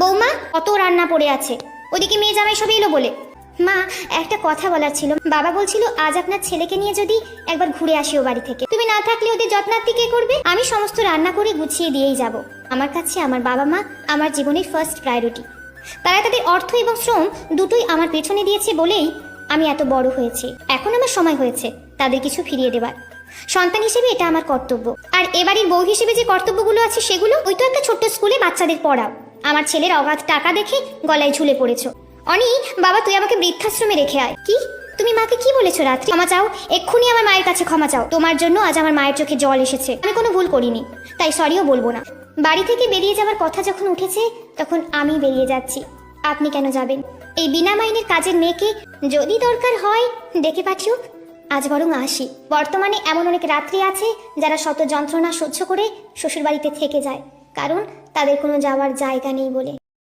বৌমা, কত রান্না পড়ে আছে, ওদিকে মেয়ে জামাই সব এলো বলে। মা, একটা কথা বলার ছিল। বাবা বলছিল আজ আপনার ছেলেকে নিয়ে যদি একবার ঘুরে আসি ও বাড়ি থেকে। তুমি না থাকলে ওদের যত্নার্থী কে করবে? আমি সমস্ত রান্না করে গুছিয়ে দিয়েই যাব। আমার কাছে আমার বাবা মা আমার জীবনের ফার্স্ট প্রায়োরিটি। তারা তাদের অর্থ এবং শ্রম দুটোই আমার পেছনে দিয়েছে বলেই আমি এত বড় হয়েছি। এখন আমার সময় হয়েছে তাদের কিছু ফিরিয়ে দেবার। সন্তান হিসেবে এটা আমার কর্তব্য। আর এবাড়ির বউ হিসেবে যে কর্তব্যগুলো আছে সেগুলো, ওই তো একটা ছোট্ট স্কুলে বাচ্চাদের পড়াও। আমার ছেলের অগাধ টাকা দেখে গলায় ঝুলে পড়েছো। অনি, বাবা তুই আমাকে বৃদ্ধাশ্রমে রেখে আয়। কি? তুমি মাকে কি বলেছো রাত্রি? ক্ষমা চাও, এক্ষুনি আমার মায়ের কাছে ক্ষমা চাও। তোমার জন্য আজ আমার মায়ের চোখে জল এসেছে। আমি কোনো ভুল করিনি, তাই সরিও বলবো না। বাড়ি থেকে বেরিয়ে যাওয়ার কথা যখন উঠেছে তখন আমি বেরিয়ে যাচ্ছি। আপনি কেন যাবেন? এই বিনা মাইনের কাজের মেয়েকে যদি দরকার হয় ডেকে পাঠিও। আজ বরং আসি। বর্তমানে এমন অনেক রাত্রি আছে যারা শত যন্ত্রণা সহ্য করে শ্বশুরবাড়িতে থেকে যায়, কারণ তাদের কোনো যাওয়ার জায়গা নেই বলে।